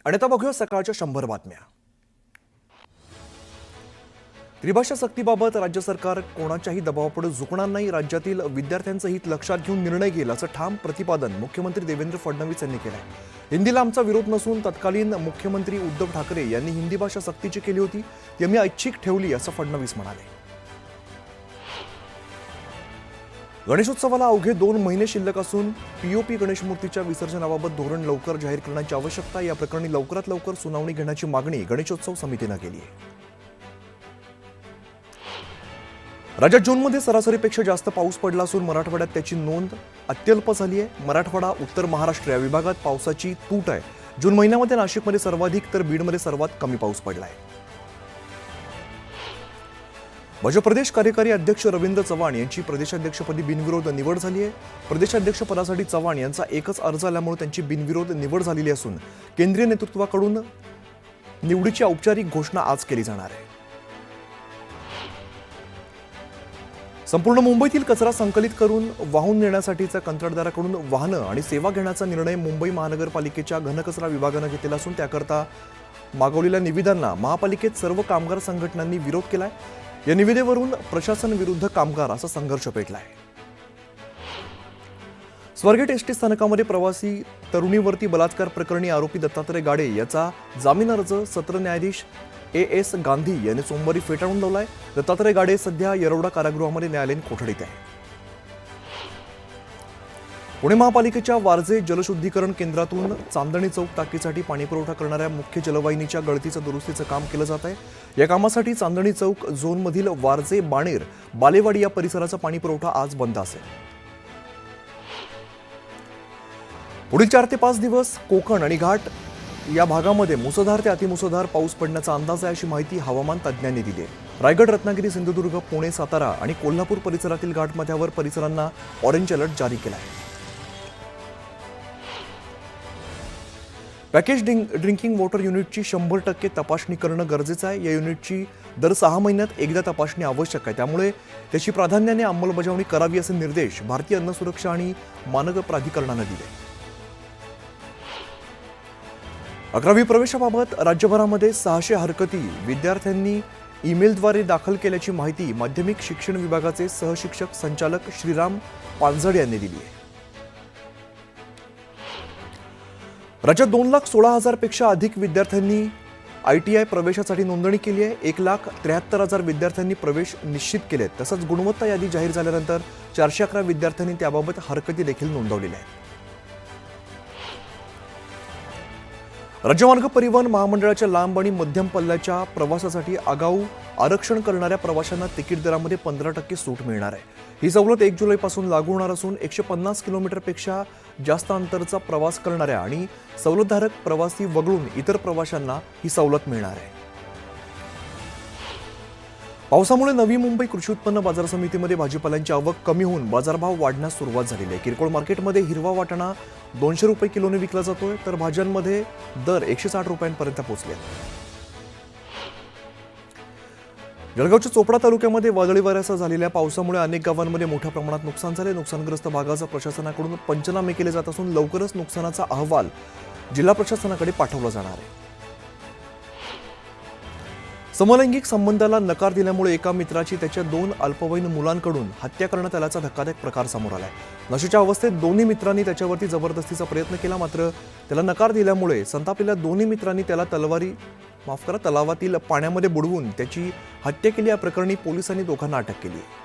आणि आता बघूया सकाळच्या 100 बातम्या। त्रिभाषा सक्तीबाबत राज्य सरकार कोणाच्याही दबावापुढे झुकणार नाही। राज्यातील विद्यार्थ्यांचं हित लक्षात घेऊन निर्णय घेईल असं ठाम प्रतिपादन मुख्यमंत्री देवेंद्र फडणवीस यांनी केलं आहे। हिंदीला आमचा विरोध नसून तत्कालीन मुख्यमंत्री उद्धव ठाकरे यांनी हिंदी भाषा सक्तीची केली होती, ती आम्ही ऐच्छिक ठेवली असं फडणवीस म्हणाले। गणेशोत्सवाला अवघे 2 महिने शिल्लक असून पीओपी गणेश मूर्तीच्या विसर्जनाबाबत धोरण लवकर जाहीर करण्याची आवश्यकता, या प्रकरणी लवकरात लवकर सुनावणी घेण्याची मागणी गणेशोत्सव समितीने केली आहे। राज्यात जूनमध्ये सरासरीपेक्षा जास्त पाऊस पडला असून मराठवाड्यात त्याची नोंद अत्यल्प झाली आहे। मराठवाडा, उत्तर महाराष्ट्र या विभागात पावसाची तूट आहे। जून महिन्यामध्ये नाशिकमध्ये सर्वाधिक तर बीडमध्ये सर्वात कमी पाऊस पडला आहे। भाजप प्रदेश कार्यकारी अध्यक्ष रवींद्र चव्हाण यांची प्रदेशाध्यक्षपदी बिनविरोध निवड झाली आहे। प्रदेशाध्यक्षपदासाठी चव्हाण यांचा एकच अर्ज आल्यामुळे त्यांची बिनविरोध निवड झालेली असून केंद्रीय नेतृत्वाकडून निवडीची औपचारिक घोषणा आज केली जाणार आहे। संपूर्ण मुंबईतील कचरा संकलित करून वाहून नेण्यासाठीचा कंत्राटदाराकडून वाहनं आणि सेवा घेण्याचा निर्णय मुंबई महानगरपालिकेच्या घनकचरा विभागाने घेतलेला असून त्याकरता मागवलेल्या निविदांना महापालिकेत सर्व कामगार संघटनांनी विरोध केलाय। या निविदेवरून प्रशासन विरुद्ध कामगार असा संघर्ष पेटलाय। स्वारगेट एसटी स्थानकामध्ये प्रवासी तरुणीवरती बलात्कार प्रकरणी आरोपी दत्तात्रय गाडे याचा जामीन अर्ज सत्र न्यायाधीश एएस गांधी यांनी सोमवारी फेटाळून लावलाय। दत्तात्रय गाडे सध्या येरवडा कारागृहामध्ये न्यायालयीन कोठडीत आहे। पुणे महापालिकेच्या वारजे जलशुद्धीकरण केंद्रातून चांदणी चौक टाकीसाठी पाणीपुरवठा करणाऱ्या मुख्य जलवाहिनीच्या गळतीचं दुरुस्तीचं काम केलं जात आहे। या कामासाठी चांदणी चौक झोनमधील वारजे, बाणेर, बालेवाडी या परिसराचा पाणीपुरवठा आज बंद असेल। पुढील 4 ते 5 दिवस कोकण आणि घाट या भागामध्ये मुसळधार ते अतिमुसळधार पाऊस पडण्याचा अंदाज आहे, अशी माहिती हवामान तज्ज्ञांनी दिली आहे। रायगड, रत्नागिरी, सिंधुदुर्ग, पुणे, सातारा आणि कोल्हापूर परिसरातील घाटमाथ्यावर परिसरांना ऑरेंज अलर्ट जारी केला आहे। पॅकेज ड्रिंकिंग वॉटर युनिटची 100% तपासणी करणं गरजेचं आहे। या युनिटची दर 6 महिन्यात एकदा तपासणी आवश्यक आहे, त्यामुळे त्याची प्राधान्याने अंमलबजावणी करावी असे निर्देश भारतीय अन्न सुरक्षा आणि मानक प्राधिकरणाने दिले। 11वी प्रवेशाबाबत राज्यभरामध्ये 600 हरकती विद्यार्थ्यांनी ईमेलद्वारे दाखल केल्याची माहिती माध्यमिक शिक्षण विभागाचे सहशिक्षक संचालक श्रीराम पानझड यांनी दिली आहे। राज्यात 2,16,000 पेक्षा अधिक विद्यार्थ्यांनी ITI प्रवेशासाठी नोंदणी केली आहे। 1,73,000 विद्यार्थ्यांनी प्रवेश निश्चित केलेत। तसंच गुणवत्ता यादी जाहीर झाल्यानंतर 411 विद्यार्थ्यांनी त्याबाबत हरकती देखील नोंदवलेल्या आहेत। राज्यमार्ग परिवहन महामंडळाच्या लांब आणि मध्यम पल्ल्याच्या प्रवासासाठी आगाऊ आरक्षण करणाऱ्या प्रवाशांना तिकीट दरामध्ये 15% सूट मिळणार आहे। ही सवलत 1 जुलैपासून लागू होणार असून 150 किलोमीटरपेक्षा जास्त अंतरचा प्रवास करणाऱ्या आणि सवलतधारक प्रवासी वगळून इतर प्रवाशांना ही सवलत मिळणार आहे। पावसामुळे नवी मुंबई कृषी उत्पन्न बाजार समितीमध्ये भाजीपाल्यांची आवक कमी होऊन बाजारभाव वाढण्यास सुरुवात झालेली आहे। किरकोळ मार्केटमध्ये हिरवा वाटाणा 200 रुपये किलोने विकला जातोय, तर भाज्यांमध्ये दर 160 रुपयांपर्यंत पोहोचले। जळगावच्या चोपडा तालुक्यामध्ये वादळी वाऱ्यासह झालेल्या पावसामुळे अनेक गावांमध्ये मोठ्या प्रमाणात नुकसान झाले। नुकसानग्रस्त भागाचा प्रशासनाकडून पंचनामे केले जात असून लवकरच नुकसानाचा अहवाल जिल्हा प्रशासनाकडे पाठवला जाणार आहे। समलैंगिक संबंधाला नकार दिल्यामुळे एका मित्राची त्याच्या 2 अल्पवयीन मुलांकडून हत्या करण्यात आल्याचा धक्कादायक प्रकार समोर आलाय। नशेच्या अवस्थेत दोन्ही मित्रांनी त्याच्यावरती जबरदस्तीचा प्रयत्न केला, मात्र त्याला नकार दिल्यामुळे संतापलेल्या दोन्ही मित्रांनी त्याला तलावातील पाण्यामध्ये बुडवून त्याची हत्या केली। या प्रकरणी पोलिसांनी दोघांना अटक केली आहे।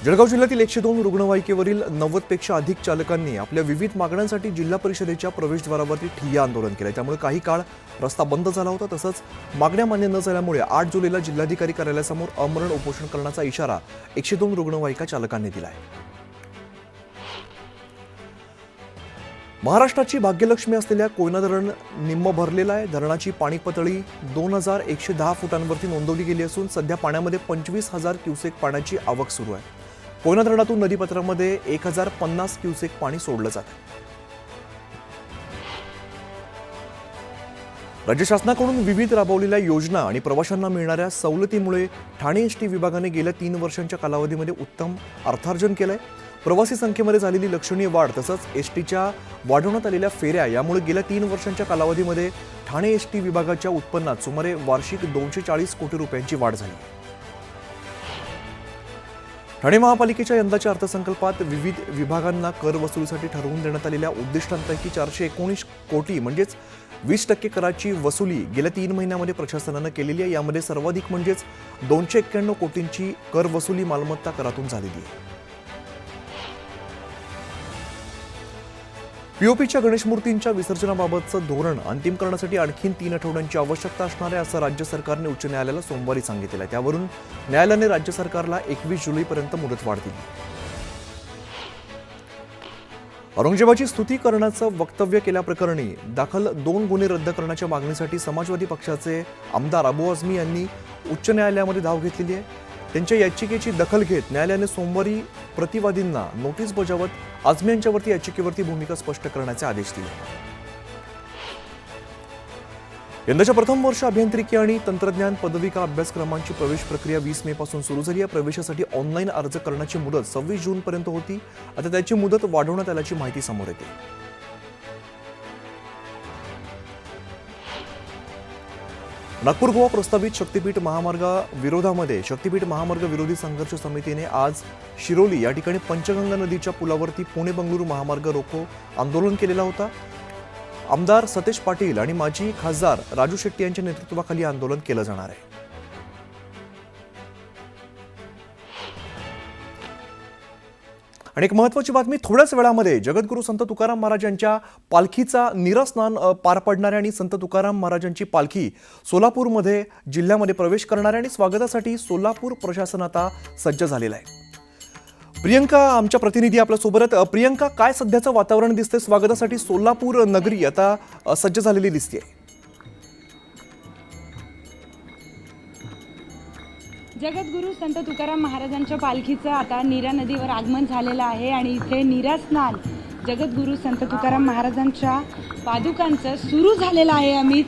जळगाव जिल्ह्यातील 102 रुग्णवाहिकेवरील 90 पेक्षा अधिक चालकांनी आपल्या विविध मागण्यांसाठी जिल्हा परिषदेच्या प्रवेशद्वारावरती ठिय्या आंदोलन केलं। त्यामुळे काही काळ रस्ता बंद झाला होता। तसंच मागण्या मान्य न झाल्यामुळे 8 जुलैला जिल्हाधिकारी कार्यालयासमोर अमरण उपोषण करण्याचा इशारा 102 रुग्णवाहिका चालकांनी दिला आहे। महाराष्ट्राची भाग्यलक्ष्मी असलेल्या कोयना धरण निम्म भरलेलं आहे। धरणाची पाणी पातळी 2110 फुटांवरती नोंदवली गेली असून सध्या पाण्यामध्ये 25,000 क्युसेक पाण्याची आवक सुरू आहे। कोयना धरणातून नदीपात्रामध्ये 1050 क्युसेक पाणी सोडलं जातं। राज्य शासनाकडून विविध राबवलेल्या योजना आणि प्रवाशांना मिळणाऱ्या सवलतीमुळे ठाणे एसटी विभागाने गेल्या 3 वर्षांच्या कालावधीमध्ये उत्तम अर्थार्जन केलंय। प्रवासी संख्येमध्ये झालेली लक्षणीय वाढ तसंच एसटीच्या वाढवण्यात आलेल्या फेऱ्या यामुळे गेल्या 3 वर्षांच्या कालावधीमध्ये ठाणे एसटी विभागाच्या उत्पन्नात सुमारे वार्षिक 240 कोटी रुपयांची वाढ झाली. ठाणे महापालिकेच्या यंदाच्या अर्थसंकल्पात विविध विभागांना कर वसुलीसाठी ठरवून देण्यात आलेल्या उद्दिष्टांपैकी 419 कोटी म्हणजेच 20% कराची वसुली गेल्या 3 महिन्यामध्ये प्रशासनानं केलेली आहे. यामध्ये सर्वाधिक म्हणजेच 291 कोटींची कर वसुली मालमत्ता करातून झालेली आहे. पीओपीच्या गणेश मूर्तींच्या विसर्जनाबाबतचं धोरण अंतिम करण्यासाठी आणखी 3 आठवड्यांची आवश्यकता असणार आहे असं राज्य सरकारने उच्च न्यायालयाला सोमवारी सांगितलं आहे. त्यावरून न्यायालयाने राज्य सरकारला 21 जुलैपर्यंत मुदतवाढ दिली. औरंगजेबाची स्तुती करण्याचं वक्तव्य केल्याप्रकरणी दाखल 2 गुन्हे रद्द करण्याच्या मागणीसाठी समाजवादी पक्षाचे आमदार अबू आझमी यांनी उच्च न्यायालयामध्ये धाव घेतलेली आहे. त्यांच्या याचिकेची दखल घेत न्यायालयाने सोमवारी प्रतिवादींना नोटीस बजावत आझमी यांच्यावरती याचिकेवरती भूमिका स्पष्ट करण्याचे आदेश दिले. यंदाच्या प्रथम वर्ष अभियांत्रिकी आणि तंत्रज्ञान पदविका अभ्यासक्रमांची प्रवेश प्रक्रिया 20 मे पासून सुरू झाली आहे. प्रवेशासाठी ऑनलाईन अर्ज करण्याची मुदत 26 जून पर्यंत होती. आता त्याची मुदत वाढवण्यात आल्याची माहिती समोर येते. नागपूर गोवा प्रस्तावित शक्तीपीठ महामार्गाविरोधामध्ये शक्तीपीठ महामार्ग विरोधी संघर्ष समितीने आज शिरोली या ठिकाणी पंचगंगा नदीच्या पुलावरती पुणे बंगळुरू महामार्ग रोको आंदोलन केलेला होता. आमदार सतेज पाटील आणि माजी खासदार राजू शेट्टी यांच्या नेतृत्वाखाली आंदोलन केलं जाणार आहे. आणि एक महत्त्वाची बातमी थोड्याच वेळामध्ये जगद्गुरू संत तुकाराम महाराज यांच्या पालखीचा नीरास्नान पार पडणारे आणि संत तुकाराम महाराजांची पालखी सोलापूरमध्ये जिल्ह्यामध्ये प्रवेश करणारे आणि स्वागतासाठी सोलापूर प्रशासन आता सज्ज झालेलं आहे. प्रियंका आमच्या प्रतिनिधी आपल्या सोबत आहेत. प्रियंका, काय सध्याचं वातावरण दिसते? स्वागतासाठी सोलापूर नगरी आता सज्ज झालेली दिसते. जगद्गुरू संत तुकाराम महाराजांच्या पालखीचं आता नीरा नदीवर आगमन झालेलं आहे आणि इथे नीरा स्नान जगद्गुरू संत तुकाराम महाराजांच्या पादुकांचं सुरू झालेलं आहे. अमित,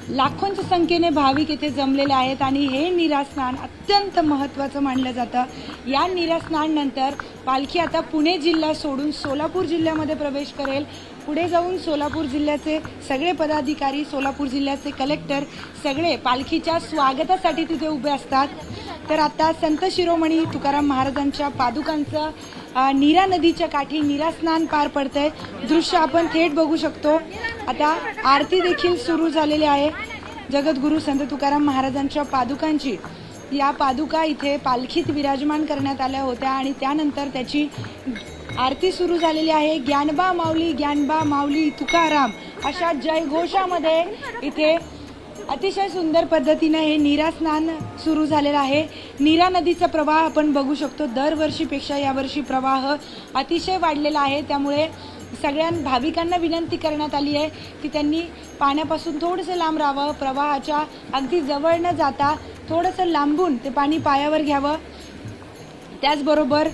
लाखोंच्या संख्येने भाविक इथे जमलेले आहेत आणि हे नीरा स्नान अत्यंत महत्त्वाचं मानलं जातं. या नीरा स्नान नंतर पालखी आता पुणे जिल्हा सोडून सोलापूर जिल्ह्यामध्ये प्रवेश करेल. पुढे जाऊन सोलापूर जिल्ह्याचे सगळे पदाधिकारी, सोलापूर जिल्ह्याचे कलेक्टर सगळे पालखीच्या स्वागतासाठी तिथे उभे असतात. तर आता संत शिरोमणी तुकाराम महाराजांच्या पादुकांचं नीरा नदीच्या काठी नीरा स्नान पार पडतंय. दृश्य आपण थेट बघू शकतो. आता आरती देखील सुरू झालेली आहे जगद्गुरू संत तुकाराम महाराजांच्या पादुकांची. या पादुका इथे पालखीत विराजमान करण्यात आल्या होत्या आणि त्यानंतर त्याची आरती सुरू झालेली आहे. ज्ञानबा माऊली तुकाराम अशा जयघोषामध्ये इथे अतिशय सुंदर पद्धतीने हे नीरा स्नान सुरू झालेलं आहे. नीरा नदीचा प्रवाह आपण बघू शकतो. दरवर्षीपेक्षा यावर्षी प्रवाह अतिशय वाढलेला आहे. त्यामुळे सगळ्या भाविकांना विनंती करण्यात आली आहे की त्यांनी पाण्यापासून थोडंसं लांब राहावं. प्रवाहाच्या अगदी जवळ न जाता थोडंसं लांबून ते पाणी पायावर घ्यावं. त्याचबरोबर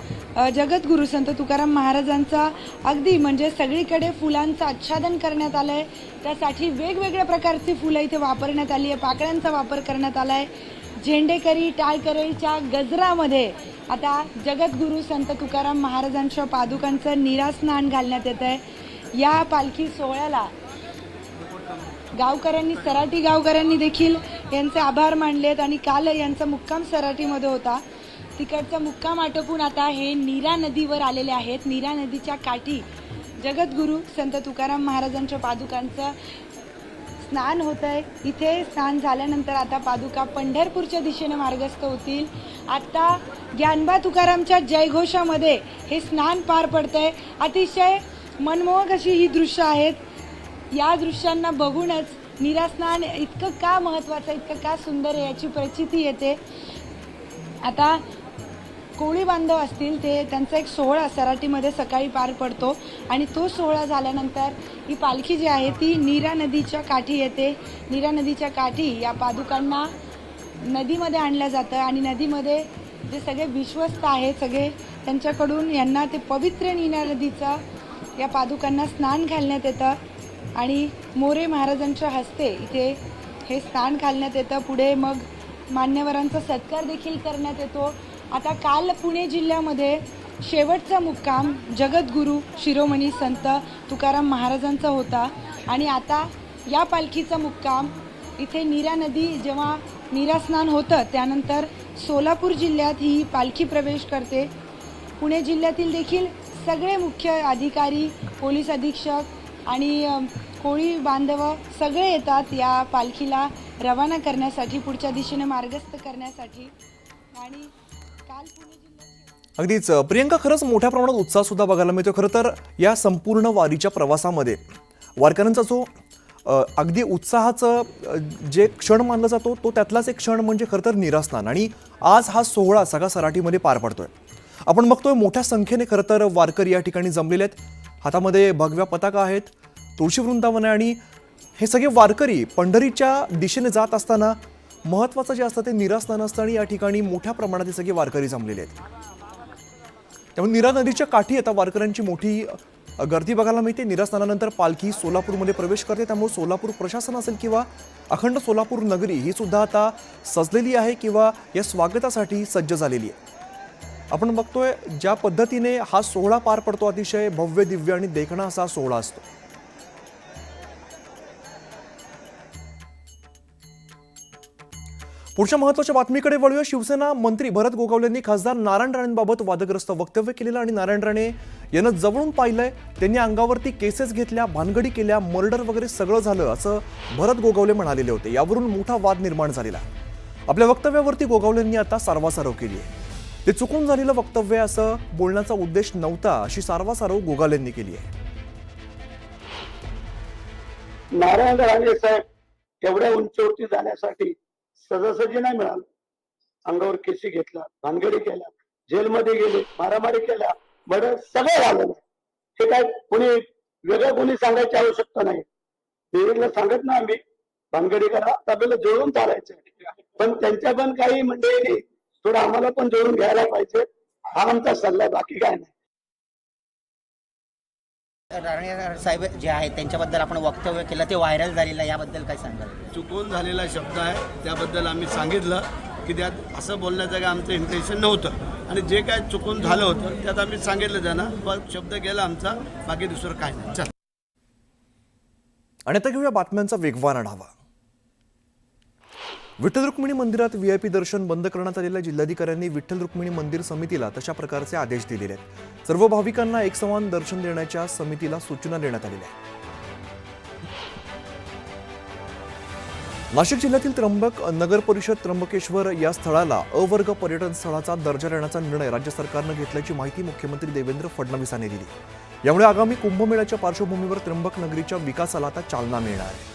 जगद्गुरू संत तुकाराम महाराजांचा अगदी म्हणजे सगळीकडे फुलांचं आच्छादन करण्यात आलं आहे. त्यासाठी वेगवेगळ्या प्रकारची फुलं इथे वापरण्यात आली आहे. पाकळ्यांचा वापर करण्यात आला आहे. झेंडेकरी टाळकरईच्या गजरामध्ये आता जगद्गुरू संत तुकाराम महाराजांच्या पादुकांचं नीरा स्नान घालण्यात येत आहे. या पालखी सोहळ्याला सराटी गावकऱ्यांनी देखील यांचे आभार मानलेत आणि काल यांचा मुक्काम सराटीमध्ये होता. तिकडचा मुक्काम आटोपून आता हे नीरा नदीवर आलेले आहेत. नीरा नदीच्या काठी जगद्गुरू संत तुकाराम महाराजांच्या पादुकांचं स्नान होत आहे. इथे स्नान झाल्यानंतर आता पादुका पंढरपूरच्या दिशेने मार्गस्थ होतील. आता ज्ञानबा तुकारामच्या जयघोषामध्ये हे स्नान पार पडतंय. अतिशय मनमोहक अशी ही दृश्य आहेत. या दृश्यांना बघूनच नीरा स्नान इतकं का महत्त्वाचं, इतकं का सुंदर आहे याची प्रचिती येते. आता कोळी बांधव असतील ते त्यांचा एक सोहळा सराटीमध्ये सकाळी पार पडतो आणि तो सोहळा झाल्यानंतर ही पालखी जी आहे ती नीरा नदीच्या काठी येते. नीरा नदीच्या काठी या पादुकांना नदीमध्ये आणलं जातं आणि नदीमध्ये जे सगळे विश्वस्त आहेत सगळे त्यांच्याकडून यांना ते पवित्र नीरा नदीचा या पादुकांना स्नान घालण्यात येतं आणि मोरे महाराजांच्या हस्ते इथे हे स्नान घालण्यात येतं. पुढे मग मान्यवरांचा सत्कार देखील करण्यात येतो. आता काल पुणे जिल्ह्यामध्ये शेवटचा मुक्काम जगद्गुरू शिरोमणी संत तुकाराम महाराजांचा होता आणि आता या पालखीचा मुक्काम इथे नीरा नदी जेव्हा नीरा स्नान होतं त्यानंतर सोलापूर जिल्ह्यात ही पालखी प्रवेश करते. पुणे जिल्ह्यातील देखील सगळे मुख्य अधिकारी, पोलीस अधीक्षक आणि कोळी बांधव सगळे येतात या पालखीला रवाना करण्यासाठी, पुढच्या दिशेने मार्गस्थ करण्यासाठी. आणि काल पुणे जिल्ह्यात अगदीच प्रियंका, खरंच मोठ्या प्रमाणात उत्साह सुद्धा बघायला मिळतो. खरं तर या संपूर्ण वारीच्या प्रवासामध्ये वारकऱ्यांचा जो अगदी उत्साहाचं जे क्षण मानला जातो तो त्यातलाच एक क्षण म्हणजे खरं तर नीरास्नान. आणि आज हा सोहळा सगळा सराटीमध्ये पार पडतोय. आपण बघतोय मोठ्या संख्येने खरं तर वारकरी या ठिकाणी जमलेले आहेत. हातामध्ये भगव्या पताका आहेत, तुळशी वृंदावन आहे आणि हे सगळे वारकरी पंढरीच्या दिशेने जात असताना महत्त्वाचं जे असतं ते नीरास्नान असतं आणि या ठिकाणी मोठ्या प्रमाणात हे सगळे वारकरी जमलेले आहेत. त्यामुळे नीरा नदीच्या काठी आता वारकऱ्यांची मोठी गर्दी बघायला मिळते. नीरा स्नानानंतर पालखी सोलापूरमध्ये प्रवेश करते. त्यामुळे सोलापूर प्रशासन असेल किंवा अखंड सोलापूर नगरी ही सुद्धा आता सजलेली आहे किंवा या स्वागतासाठी सज्ज झालेली आहे. आपण बघतोय ज्या पद्धतीने हा सोहळा पार पडतो, अतिशय भव्य दिव्य आणि देखणा असा सोहळा असतो. पुढच्या महत्त्वाच्या बातमीकडे वळूया. शिवसेना मंत्री भरत गोगावलेंनी खासदार नारायण राणेंबाबत वादग्रस्त वक्तव्य केलेलं आणि नारायण राणे यांना जवळून पाहिलंय. त्यांनी अंगावरती केसेस घेतल्या, भानगडी केल्या, मर्डर वगैरे सगळं झालं असं भरत गोगावले म्हणालेले होते. यावरून मोठा वाद निर्माण झालेला. आपल्या वक्तव्यावरती गोगावलेंनी आता सारवासारव केली आहे. ते चुकून झालेलं वक्तव्य असं बोलण्याचा उद्देश नव्हता अशी सारवासारव गोगावलेंनी केली आहे. नारायण राणे साहेब एवढ्या उंचीवरती जाण्यासाठी सहजासहजी नाही मिळालं. अंगावर केसी घेतला, भानगडी केल्या, जेलमध्ये गेले, मारामारी केल्या, बरं सगळं झालं. हे काय कोणी वेगळं कोणी सांगायची आवश्यकता नाही. देवीला सांगत ना आम्ही भानगडी करा, आपल्याला जोडून चालायचं. पण त्यांच्या पण काही मंडळींनी थोडं आम्हाला पण जोडून घ्यायला पाहिजे, हा आमचा सल्ला, बाकी काय नाही. राणे साहेब जे आहेत त्यांच्याबद्दल आपण वक्तव्य केलं, ते व्हायरल झालेलं आहे, याबद्दल काय सांगाल? चुकून झालेला शब्द आहे, त्याबद्दल आम्ही सांगितलं की त्यात असं बोलण्याचं काय आमचं इंटेन्शन नव्हतं आणि जे काय चुकून झालं होतं त्यात आम्ही सांगितलं त्यांना. पण शब्द गेला आमचा, बाकी दुसरं काय नाही. चल. आणि आता घेऊया बातम्यांचा वेगवान आढावा. विठ्ठल रुक्मिणी मंदिरात व्हीआयपी दर्शन बंद करण्यात आलेल्या जिल्हाधिकाऱ्यांनी विठ्ठल रुक्मिणी मंदिर समितीला तशा प्रकारचे आदेश दिलेले आहेत. सर्व भाविकांना एकसमान दर्शन देण्याच्या समितीला सूचना देण्यात आलेल्या आहेत. नाशिक जिल्ह्यातील त्र्यंबक नगर परिषद त्र्यंबकेश्वर या स्थळाला अवर्ग पर्यटन स्थळाचा दर्जा देण्याचा निर्णय राज्य सरकारनं घेतल्याची माहिती मुख्यमंत्री देवेंद्र फडणवीस यांनी दिली. यामुळे आगामी कुंभमेळ्याच्या पार्श्वभूमीवर त्र्यंबक नगरीच्या विकासाला आता चालना मिळणार आहे.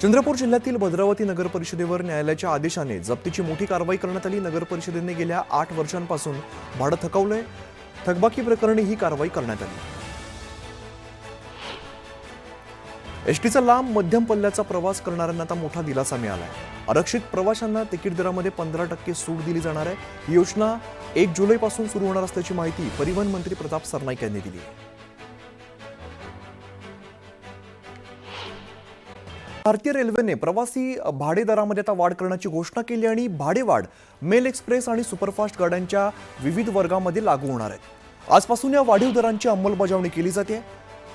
चंद्रपूर जिल्ह्यातील भद्रावती नगर परिषदेवर न्यायालयाच्या आदेशाने जप्तीची मोठी कारवाई करण्यात आली. नगर परिषदेने गेल्या 8 वर्षांपासून भाडं थकवलंय. थकबाकी प्रकरणी ही कारवाई करण्यात आली. एसटीचा लांब मध्यम पल्ल्याचा प्रवास करणाऱ्यांना आता मोठा दिलासा मिळाला आहे. आरक्षित प्रवाशांना तिकीट दरामध्ये 15% सूट दिली जाणार आहे. ही योजना 1 जुलैपासून सुरू होणार असल्याची माहिती परिवहन मंत्री प्रताप सरनाईक यांनी दिली. भारतीय रेल्वेने प्रवासी भाडे दरामध्ये आता वाढ करण्याची घोषणा केली आणि भाडेवाढ मेल एक्सप्रेस आणि सुपरफास्ट गाड्यांच्या विविध वर्गामध्ये लागू होणार आहे. आजपासून या वाढीव दरांची अंमलबजावणी केली जाते.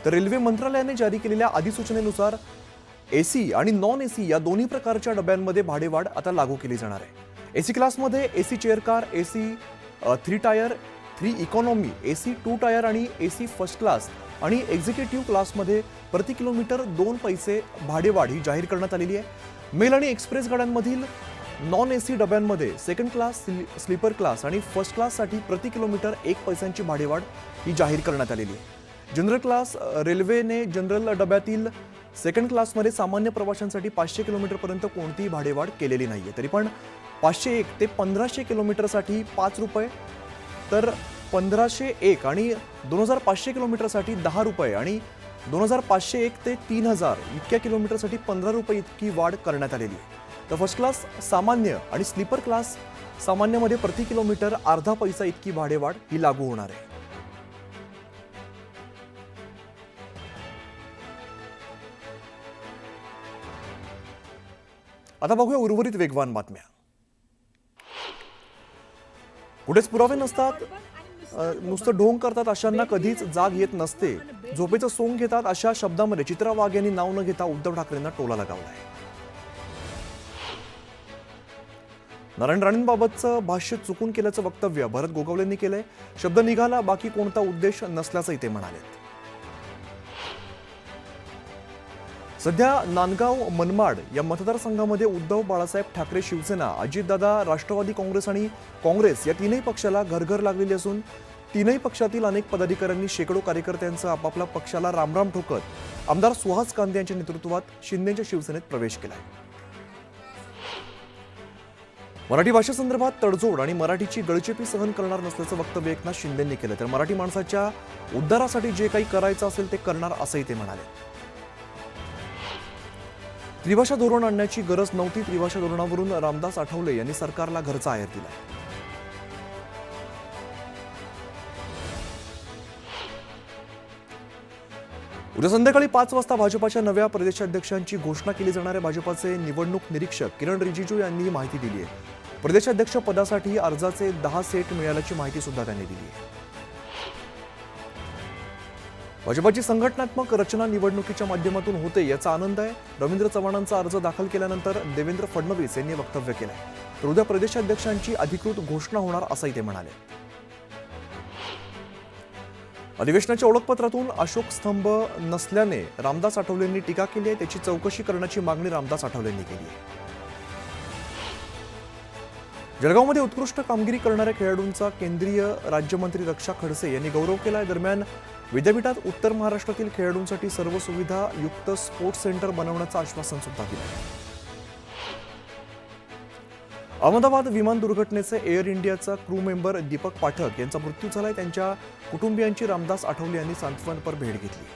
तर रेल्वे मंत्रालयाने जारी केलेल्या अधिसूचनेनुसार एसी आणि नॉन एसी या दोन्ही प्रकारच्या डब्यांमध्ये भाडेवाढ आता लागू केली जाणार आहे. एसी क्लासमध्ये AC chair car, AC 3 tyre, 3 economy, AC 2 tyre आणि एसी फर्स्ट क्लास आणि एक्झिक्युटिव्ह क्लासमध्ये प्रति किलोमीटर 2 पैसे भाडेवाढ ही जाहीर करण्यात आलेली आहे. मेल आणि एक्सप्रेस गाड्यांमधील नॉन एसी डब्यांमध्ये सेकंड क्लास, स्लीपर क्लास आणि फर्स्ट क्लाससाठी प्रति किलोमीटर 1 पैशांची भाडेवाढ ही जाहीर करण्यात आलेली आहे. जनरल क्लास रेल्वेने जनरल डब्यातील सेकंड क्लासमध्ये सामान्य प्रवाशांसाठी 500 किलोमीटरपर्यंत कोणतीही भाडेवाढ केलेली नाहीये. तरी पण 501 ते 1500 किलोमीटरसाठी 5 रुपये, तर 1501 आणि 2500 किलोमीटरसाठी 10 रुपये आणि 2501 ते 3000 इतक्या किलोमीटरसाठी 15 रुपये इतकी वाढ करण्यात आलेली आहे. तर फर्स्ट क्लास सामान्य आणि स्लीपर क्लास सामान्यमध्ये प्रति किलोमीटर अर्धा पैसा इतकी भाडेवाढ ही लागू होणार आहे. आता बघूया उर्वरित वेगवान बातम्या. कुठेच पुरावे नसतात, नुसतं ढोंग करतात अशांना कधीच जाग येत नसते, झोपेचं सोंग घेतात, अशा शब्दामध्ये चित्रा वाघ यांनी नाव न घेता उद्धव ठाकरेंना टोला लगावलाय. नारायण राणेंबाबतचं भाष्य चुकून केल्याचं वक्तव्य भरत गोगावलेंनी केलंय. शब्द निघाला, बाकी कोणता उद्देश नसल्याचंही ते म्हणाले. सध्या नांदगाव मनमाड या मतदारसंघामध्ये उद्धव बाळासाहेब ठाकरे शिवसेना, अजितदादा राष्ट्रवादी काँग्रेस आणि काँग्रेस या तीनही पक्षाला घरघर लागलेली असून तीनही पक्षातील अनेक पदाधिकाऱ्यांनी शेकडो कार्यकर्त्यांचा आपापल्या पक्षाला रामराम ठोकत आमदार सुहास कांदे यांच्या नेतृत्वात शिंदेच्या शिवसेनेत प्रवेश केलाय. मराठी भाषेसंदर्भात तडजोड आणि मराठीची गळचेपी सहन करणार नसल्याचं वक्तव्य एकनाथ शिंदेंनी केलं. तर मराठी माणसाच्या उद्धारासाठी जे काही करायचं असेल ते करणार असंही ते म्हणाले. त्रिभाषा धोरण आणण्याची गरज नव्हती. त्रिभाषा धोरणावरून रामदास आठवले यांनी सरकारला घरचा आहेर दिला. उद्या संध्याकाळी 5 वाजता भाजपाच्या नव्या प्रदेशाध्यक्षांची घोषणा केली जाणार आहे. भाजपाचे निवडणूक निरीक्षक किरण रिजिजू यांनी ही माहिती दिली आहे. प्रदेशाध्यक्ष पदासाठी अर्जाचे 10 सेट मिळाल्याची माहिती सुद्धा त्यांनी दिली आहे. भाजपाची संघटनात्मक रचना निवडणुकीच्या माध्यमातून होते याचा आनंद आहे. रवींद्र चव्हाणांचा अर्ज दाखल केल्यानंतर देवेंद्र फडणवीस यांनी वक्तव्य केलंय. तर उद्या प्रदेशाध्यक्षांची अधिकृत घोषणा होणार असंही ते म्हणाले. अधिवेशनाच्या ओळखपत्रातून अशोक स्तंभ नसल्याने रामदास आठवलेंनी टीका केली आहे. त्याची चौकशी करण्याची मागणी रामदास आठवलेंनी केली आहे. जळगावमध्ये उत्कृष्ट कामगिरी करणाऱ्या खेळाडूंचा केंद्रीय राज्यमंत्री रक्षा खडसे यांनी गौरव केला आहे. दरम्यान विद्यापीठात उत्तर महाराष्ट्रातील खेळाडूंसाठी सर्व सुविधा युक्त स्पोर्ट्स सेंटर बनवण्याचं आश्वासन सुद्धा दिलं आहे. अहमदाबाद विमान दुर्घटनेचे एअर इंडियाचा क्रू मेंबर दीपक पाठक यांचा मृत्यू झालाय. त्यांच्या कुटुंबियांची रामदास आठवले यांनी सांत्वनपर भेट घेतली.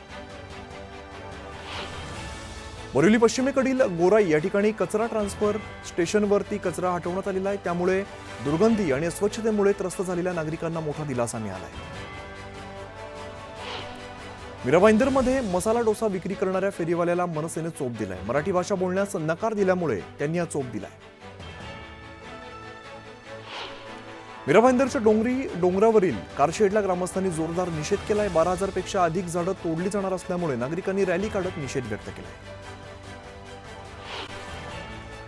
बोरिवली पश्चिमेकडील गोराई या ठिकाणी कचरा ट्रान्सफर स्टेशनवरती कचरा हटवण्यात आलेला आहे. त्यामुळे दुर्गंधी आणि अस्वच्छतेमुळे त्रस्त झालेल्या नागरिकांना मोठा दिलासा मिळाला आहे. मीरा भाईंदरमध्ये मसाला डोसा विक्री करणाऱ्या फेरीवाल्याला मनसेने चोप दिलाय. मराठी भाषा बोलण्यास नकार दिल्यामुळे त्यांनी हा चोप दिलाय. मीरा भाईंदरच्या डोंगरावरील कारशेडला ग्रामस्थांनी जोरदार निषेध केलाय. 12,000 पेक्षा अधिक झाडं तोडली जाणार असल्यामुळे नागरिकांनी रॅली काढत निषेध व्यक्त केलाय.